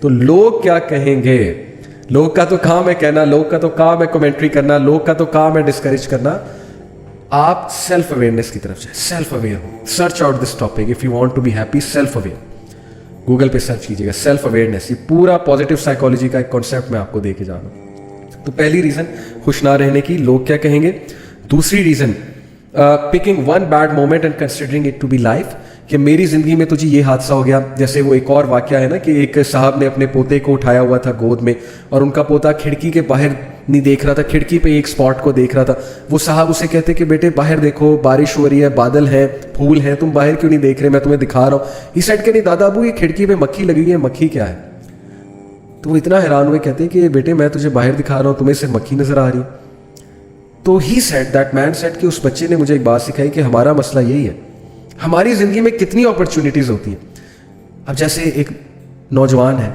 تو لوگ کیا کہیں گے, لوگ کا تو کام ہے کہنا, لوگ کا تو کام ہے کمنٹری کرنا, لوگ کا تو کام ہے ڈسکریج کرنا. آپ سیلف اویئرنیس کی طرف جائیں, سیلف اویئر ہو, search out this topic if you want to be happy. Self aware Google پہ سرچ کیجیے گا, سیلف اویئرنیس. یہ پورا پازیٹیو سائیکالوجی کا ایک کانسیپٹ میں آپ کو دے کے جا رہا ہوں. تو پہلی ریزن خوش نہ رہنے کی, لوگ کیا کہیں گے. دوسری reason picking one bad moment and considering it to be life, کہ میری زندگی میں تو جی یہ حادثہ ہو گیا. جیسے وہ ایک اور واقعہ ہے نا کہ ایک صاحب نے اپنے پوتے کو اٹھایا ہوا تھا گود میں, اور ان کا پوتا کھڑکی کے باہر نہیں دیکھ رہا تھا, کھڑکی پہ ایک اسپاٹ کو دیکھ رہا تھا. وہ صاحب اسے کہتے کہ بیٹے باہر دیکھو, بارش ہو رہی ہے, بادل ہیں, پھول ہیں, تم باہر کیوں نہیں دیکھ رہے, میں تمہیں دکھا رہا ہوں. ہی سیڈ کہ نہیں دادا ابو یہ کھڑکی پہ مکھی لگی ہے, مکھی کیا ہے. تو وہ اتنا حیران ہوئے, کہتے کہ بیٹے میں تجھے باہر دکھا رہا ہوں, تمہیں صرف مکھی نظر آ رہی ہے. تو he said that man said کہ اس بچے نے مجھے ایک بات سکھائی کہ ہمارا مسئلہ یہی ہے, ہماری زندگی میں کتنی اپرچونیٹیز ہوتی ہیں. اب جیسے ایک نوجوان ہے,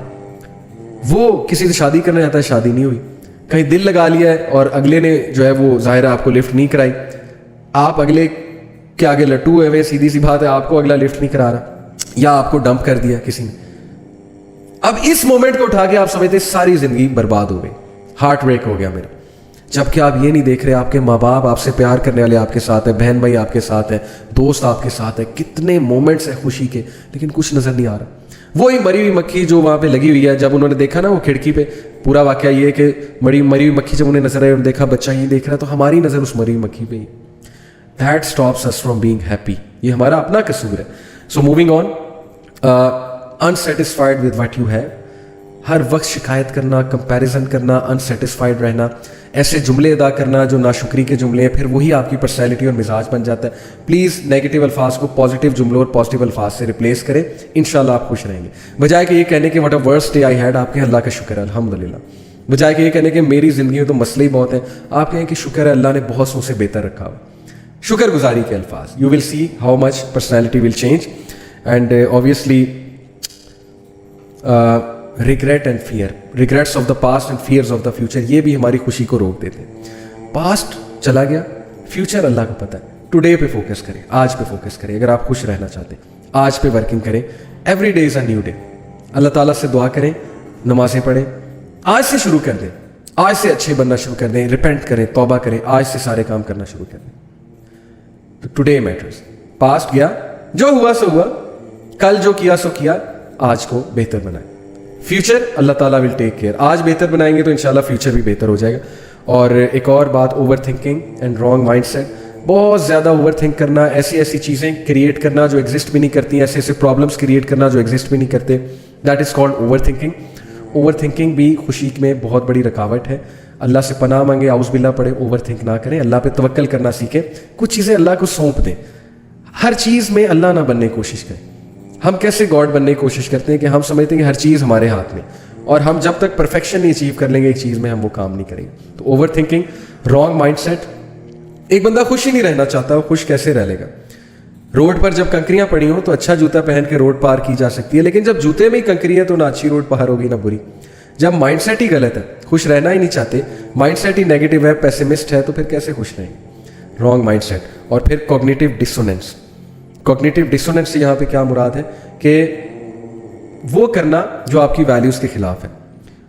وہ کسی سے شادی کرنا چاہتا ہے, شادی نہیں ہوئی, کہیں دل لگا لیا ہے اور اگلے نے جو ہے وہ ظاہر آپ کو لفٹ نہیں کرائی. آپ اگلے کے آگے لٹو ہوئے ہوئے, سیدھی سی بات ہے, آپ کو اگلا لفٹ نہیں کرا رہا, یا آپ کو ڈمپ کر دیا کسی نے. اب اس مومنٹ کو اٹھا کے آپ سمجھتے ساری زندگی برباد ہو گئی, ہارٹ بریک ہو گیا میرا. جبکہ آپ یہ نہیں دیکھ رہے آپ کے ماں باپ آپ سے پیار کرنے والے آپ کے ساتھ ہیں, بہن بھائی آپ کے ساتھ ہیں, دوست آپ کے ساتھ ہیں, کتنے مومنٹس ہیں خوشی کے, لیکن کچھ نظر نہیں آ رہا. وہی مری ہوئی مکھی جو وہاں پہ لگی ہوئی ہے, جب انہوں نے دیکھا نا وہ کھڑکی پہ, پورا واقعہ یہ ہے کہ مری ہوئی مکھی جب انہیں نظر آئی اور دیکھا بچہ ہی دیکھ رہا, تو ہماری نظر اس مری ہوئی مکھی پہ ہی. That stops us from being happy. یہ ہمارا اپنا قصور ہے. So moving on, unsatisfied with what you have. ہر وقت شکایت کرنا, کمپیریزن کرنا, انسیٹسفائڈ رہنا, ایسے جملے ادا کرنا جو ناشکری کے جملے ہیں, پھر وہی آپ کی پرسنالٹی اور مزاج بن جاتا ہے. پلیز نیگیٹو الفاظ کو پازیٹیو جملوں اور پازیٹیو الفاظ سے ریپلیس کریں, انشاءاللہ آپ خوش رہیں گے. بجائے کہ یہ کہنے کہ what a worst day I had, آپ کہیں اللہ کا شکر ہے الحمدللہ. بجائے کہ یہ کہنے کہ میری زندگی میں تو مسئلے ہی بہت ہیں, آپ کہیں کہ شکر ہے اللہ نے بہت سو سے بہتر رکھا ہو. شکر گزاری کے الفاظ. You will see how much personality will change. And obviously regret and fear, regrets of the past and fears of the future, یہ بھی ہماری خوشی کو روک دیتے ہیں. پاسٹ چلا گیا, فیوچر اللہ کو پتہ ہے. ٹوڈے پہ فوکس کریں, آج پہ فوکس کریں. اگر آپ خوش رہنا چاہتے ہیں آج پہ ورکنگ کریں. Every day is a new day. Allah تعالیٰ سے دعا کریں, نمازیں پڑھیں, آج سے شروع کر دیں, آج سے اچھے بننا شروع کر دیں, ریپینٹ کریں, توبہ کریں, آج سے سارے کام کرنا شروع کر دیں. تو ٹوڈے میٹرز. پاسٹ گیا, جو ہوا سو ہوا, کل جو کیا سو کیا, آج کو بہتر بنائیں. فیوچر اللہ تعالیٰ ول ٹیک کیئر. آج بہتر بنائیں گے تو انشاءاللہ فیوچر بھی بہتر ہو جائے گا. اور ایک اور بات, over thinking and wrong mind set. بہت زیادہ اوور تھنک کرنا, ایسی چیزیں کریٹ کرنا جو ایگزسٹ بھی نہیں کرتی, ایسے پرابلمس کریٹ کرنا جو ایگزسٹ بھی نہیں کرتے, that is called over thinking. Over thinking بھی خوشی میں بہت بڑی رکاوٹ ہے. اللہ سے پناہ مانگے, اعوذ باللہ پڑھے, اوور تھنک نہ کریں, اللہ پہ توکل کرنا سیکھیں. کچھ چیزیں اللہ کو سونپ دیں. ہر چیز میں اللہ نہ بننے کی کوشش کریں. ہم کیسے گاڈ بننے کی کوشش کرتے ہیں کہ ہم سمجھتے ہیں کہ ہر چیز ہمارے ہاتھ میں, اور ہم جب تک پرفیکشن نہیں اچیو کر لیں گے ایک چیز میں, ہم وہ کام نہیں کریں گے. تو over thinking, wrong mind set. ایک بندہ خوش ہی نہیں رہنا چاہتا, وہ خوش کیسے رہ لے گا. روڈ پر جب کنکریاں پڑی ہوں تو اچھا جوتا پہن کے روڈ پار کی جا سکتی ہے, لیکن جب جوتے میں ہی کنکری ہے تو نہ اچھی روڈ پار ہوگی نہ بری. جب مائنڈ سیٹ ہی غلط ہے, خوش رہنا ہی نہیں چاہتے, مائنڈ سیٹ ہی نیگیٹو ہے, پیسمسٹ ہے, تو پھر کیسے خوش رہیں گے. Wrong mind set. اور پھر کوگنیٹو ڈسوننس. کوگنیٹو ڈسوننس سے یہاں پہ کیا مراد ہے کہ وہ کرنا جو آپ کی ویلیوز کے خلاف ہے,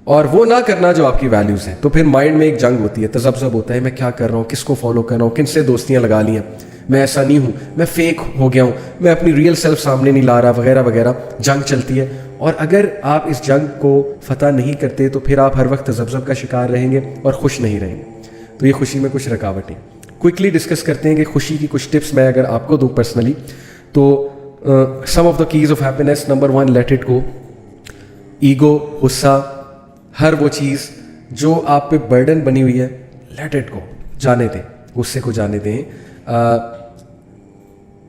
اور وہ نہ کرنا جو آپ کی ویلیوز ہیں. تو پھر مائنڈ میں ایک جنگ ہوتی ہے, تذبذب ہوتا ہے, میں کیا کر رہا ہوں, کس کو فالو کر رہا ہوں, کن سے دوستیاں لگا لی ہیں, میں ایسا نہیں ہوں, میں فیک ہو گیا ہوں, میں اپنی ریئل سیلف سامنے نہیں لا رہا, وغیرہ وغیرہ. جنگ چلتی ہے, اور اگر آپ اس جنگ کو فتح نہیں کرتے تو پھر آپ ہر وقت تذبذب کا شکار رہیں گے اور خوش نہیں رہیں گے. تو یہ خوشی میں کچھ رکاوٹیں. کوئکلی ڈسکس کرتے ہیں کہ خوشی کی کچھ ٹپس میں اگر آپ کو دوں پرسنلی, تو some of the keys of happiness. Number 1, let it go. Ego, غصہ, ہر وہ چیز جو آپ پہ برڈن بنی ہوئی ہے, لیٹ اٹ گو, جانے دیں. غصے کو جانے دیں,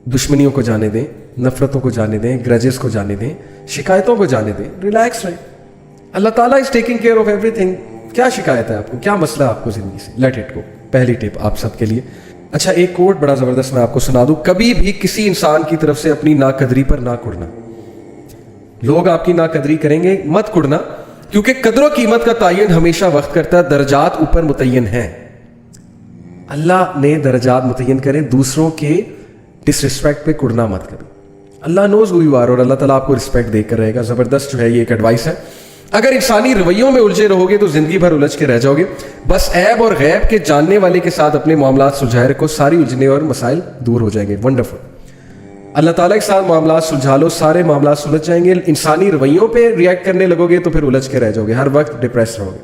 دشمنیوں کو جانے دیں, نفرتوں کو جانے دیں, گرجز کو جانے دیں, شکایتوں کو جانے دیں. ریلیکس رہیں. اللہ تعالیٰ is taking care of every thing. کیا شکایت ہے آپ کو, کیا مسئلہ ہے آپ کو زندگی سے, لیٹ اٹ گو. پہلی ٹپ آپ سب کے لیے. اچھا, ایک کوٹ بڑا زبردست میں آپ کو سنا دوں. کبھی بھی کسی انسان کی طرف سے اپنی ناقدری پر نہ کڑنا. لوگ آپ کی ناقدری کریں گے, مت کڑنا, کیونکہ قدر و قیمت کا تعین ہمیشہ وقت کرتا ہے, درجات اوپر متعین ہیں. اللہ نے درجات متعین کریں, دوسروں کے ڈس رسپیکٹ پہ کڑنا مت کریں. اللہ نوز ہو یو آر, اور اللہ تعالیٰ آپ کو رسپیکٹ دے کر رہے گا. زبردست جو ہے یہ ایک ایڈوائس ہے. اگر انسانی رویوں میں الجھے رہو گے تو زندگی بھر الجھ کے رہ جاؤ گے. بس عیب اور غیب کے جاننے والے کے ساتھ اپنے معاملات سلجھائے رکھو, ساری الجھنے اور مسائل دور ہو جائیں گے. ونڈرفل. اللہ تعالیٰ کے ساتھ معاملات سلجھا لو, سارے معاملات سلجھ جائیں گے. انسانی رویوں پہ ریئیکٹ کرنے لگو گے تو پھر الجھ کے رہ جاؤ گے, ہر وقت ڈپریس رہو گے.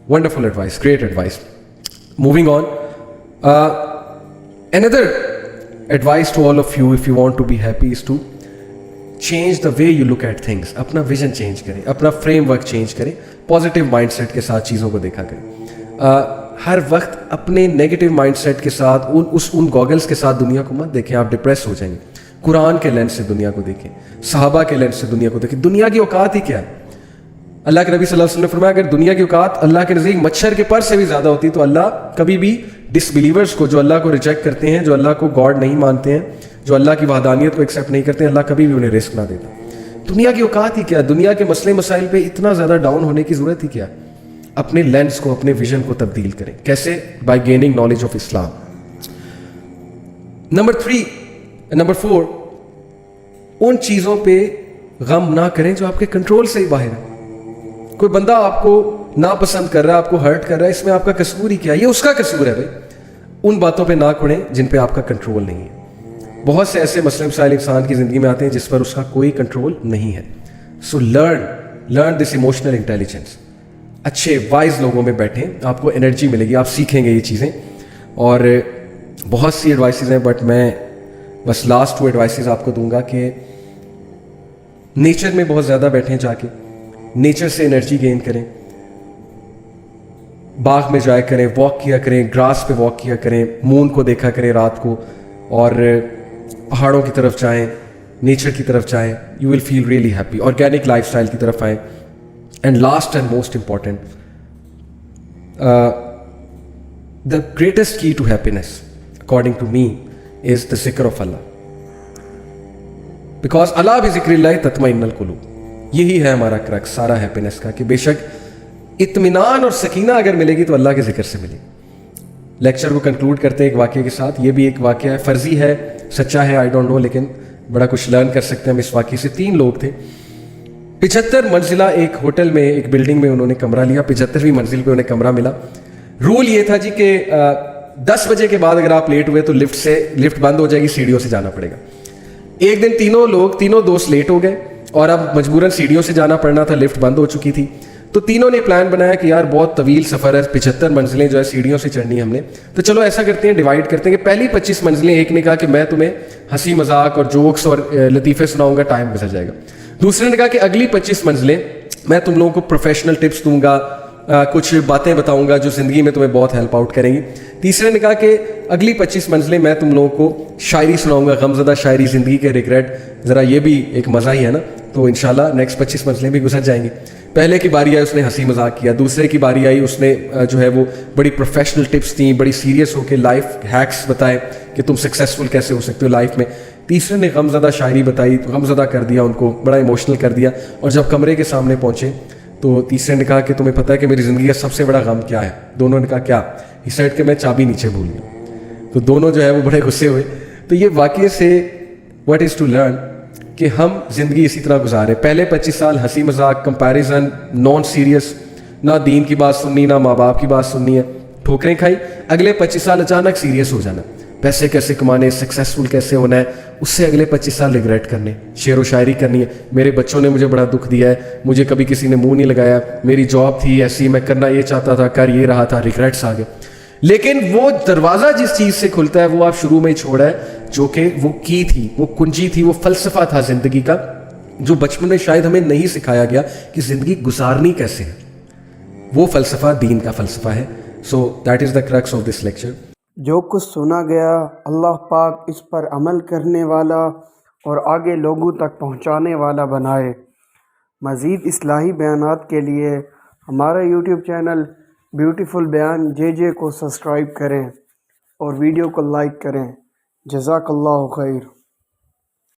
Wonderful advice, great advice. Moving on. Another advice to all of you if you want to be happy is to change the way you look at things. اپنا ویژن چینج کریں, اپنا فریم ورک چینج کریں, positive mind set کے ساتھ چیزوں کو دیکھا کریں. ہر وقت اپنے نیگیٹو مائنڈ سیٹ کے ساتھ ان گوگلز کے ساتھ دنیا کو مت دیکھیں, آپ ڈپریس ہو جائیں گے. قرآن کے لینس سے دنیا کو دیکھیں, صحابہ کے لینس سے دنیا کو دیکھیں. دنیا کی اوقات ہی کیا ہے؟ اللہ کے نبی صلی اللہ علیہ وسلم نے فرمایا اگر دنیا کی اوقات اللہ کے نزدیک مچھر کے پر سے بھی زیادہ ہوتی تو اللہ کبھی بھی ڈس بلیورس کو, جو اللہ کو ریجیکٹ کرتے ہیں, جو اللہ کو گاڈ نہیں مانتے ہیں, جو اللہ کی وحدانیت کو ایکسیپٹ نہیں کرتے ہیں, اللہ کبھی بھی انہیں رسک نہ دیتا. دنیا کی اوقات ہی کیا؟ دنیا کے مسئلے مسائل پہ اتنا زیادہ ڈاؤن ہونے کی ضرورت ہی کیا؟ اپنے لینس کو, اپنے ویژن کو تبدیل کریں. کیسے؟ By gaining knowledge of Islam. Number 4, ان چیزوں پہ غم نہ کریں جو آپ کے کنٹرول سے ہی باہر ہے. کوئی بندہ آپ کو ناپسند کر رہا ہے, آپ کو ہرٹ کر رہا ہے, اس میں آپ کا قصور ہی کیا؟ یہ اس کا قصور ہے بھائی. ان باتوں پہ نہ کھڑیں جن پہ آپ کا کنٹرول نہیں ہے. بہت سے ایسے مسئلے مسائل انسان کی زندگی میں آتے ہیں جس پر اس کا کوئی کنٹرول نہیں ہے. So learn this emotional intelligence. اچھے وائز لوگوں میں بیٹھیں, آپ کو انرجی ملے گی, آپ سیکھیں گے یہ چیزیں. اور بہت سی ایڈوائسز ہیں بٹ میں بس لاسٹ 2 ایڈوائسز آپ کو دوں گا کہ نیچر میں بہت زیادہ بیٹھیں, جا کے نیچر سے انرجی گین کریں. باغ میں جایا کریں, واک کیا کریں, گراس پہ واک کیا کریں, مون کو دیکھا کریں رات کو, اور پہاڑوں کی طرف جائیں, نیچر کی طرف جائیں. You will feel really happy. Organic life style کی طرف آئیں. And last and most important, the greatest key to happiness according to me is the ذکر آف اللہ. بیکاز اللہ بذکر اللہ تطمئن القلوب. یہی ہے ہمارا کرکس سارا ہیپینس کا, کہ بے شک اطمینان اور سکینہ اگر ملے گی تو اللہ کے ذکر سے ملے گی. لیکچر کو کنکلوڈ کرتے ہیں ایک واقعے کے ساتھ. یہ بھی ایک واقعہ ہے, فرضی ہے, سچا ہے, آئی ڈونٹ نو, لیکن بڑا کچھ لرن کر سکتے ہیں ہم اس واقعے سے. 3 لوگ تھے, 75 منزلہ ایک ہوٹل میں, ایک بلڈنگ میں انہوں نے کمرہ لیا. 75ویں منزل پہ انہیں کمرہ ملا. رول یہ تھا جی کہ 10 بجے کے بعد اگر آپ لیٹ ہوئے تو لفٹ بند ہو جائے گی, سیڑھیوں سے جانا پڑے گا. ایک دن تینوں دوست لیٹ ہو گئے اور اب مجبوراً سیڑھیوں سے جانا پڑنا تھا, لفٹ بند ہو چکی تھی. تو تینوں نے پلان بنایا کہ یار بہت طویل سفر ہے, 75 منزلیں جو ہے سیڑھیوں سے چڑھنی ہم نے, تو چلو ایسا کرتے ہیں, ڈیوائڈ کرتے ہیں کہ پہلی 25 منزلیں ایک نے کہا کہ میں تمہیں ہنسی مذاق اور جوکس اور لطیفے سناؤں گا, ٹائم گزر جائے گا. دوسرے نے کہا کہ اگلی 25 منزلیں میں تم لوگوں کو پروفیشنل ٹپس دوں گا, کچھ باتیں بتاؤں گا جو زندگی میں تمہیں بہت ہیلپ آؤٹ کریں گی. تیسرے نے کہا کہ اگلی 25 منزلیں میں تم لوگوں کو شاعری سناؤں گا, غمزدہ شاعری, زندگی کے ریگریٹ, ذرا یہ بھی ایک مزہ ہی ہے نا, تو انشاءاللہ نیکسٹ 25 منزلیں بھی گزر جائیں گی. پہلے کی باری آئی اس نے ہنسی مذاق کیا, دوسرے کی باری آئی اس نے جو ہے وہ بڑی پروفیشنل ٹپس دیں, بڑی سیریس ہو کے لائف ہیکس بتائے کہ تم سکسیزفل کیسے ہو سکتے ہو لائف میں. تیسرے نے غمزدہ شاعری بتائی, غمزدہ کر دیا ان کو, بڑا ایموشنل کر دیا. اور جب کمرے کے سامنے پہنچے تو تیسرے نے کہا کہ تمہیں پتہ ہے کہ میری زندگی کا سب سے بڑا غم کیا ہے؟ دونوں نے کہا کیا؟ ہی سیڈ کہ میں چابی نیچے بھول گیا. تو دونوں جو ہے وہ بڑے غصے ہوئے. تو یہ واقعے سے واٹ از ٹو لرن کہ ہم زندگی اسی طرح گزارے. پہلے 25 سال ہنسی مذاق, کمپیریزن, نان سیریس, نہ دین کی بات سننی نہ ماں باپ کی بات سننی ہے, ٹھوکریں کھائی. اگلے 25 سال اچانک سیریس ہو جانا, پیسے کیسے کمانے, سکسیزفل کیسے ہونا ہے, اس سے اگلے 25 سال ریگریٹ کرنے, شعر و شاعری کرنی ہے, میرے بچوں نے مجھے بڑا دکھ دیا ہے, مجھے کبھی کسی نے منہ نہیں لگایا, میری جاب تھی ایسی, میں کرنا یہ چاہتا تھا, کر یہ رہا تھا, ریگریٹس آ گئے. لیکن وہ دروازہ جس چیز سے کھلتا ہے وہ آپ شروع میں ہی چھوڑا ہے, جو کہ وہ کی تھی, وہ کنجی تھی, وہ فلسفہ تھا زندگی کا, جو بچپن میں شاید ہمیں نہیں سکھایا گیا کہ زندگی گزارنی کیسے ہے. وہ فلسفہ دین کا فلسفہ ہے. So that is the crux of this lecture. جو کچھ سنا گیا اللہ پاک اس پر عمل کرنے والا اور آگے لوگوں تک پہنچانے والا بنائے. مزید اصلاحی بیانات کے لیے ہمارا یوٹیوب چینل بیوٹیفل بیان JJ کو سبسکرائب کریں اور ویڈیو کو لائک کریں. جزاک اللہ خیر.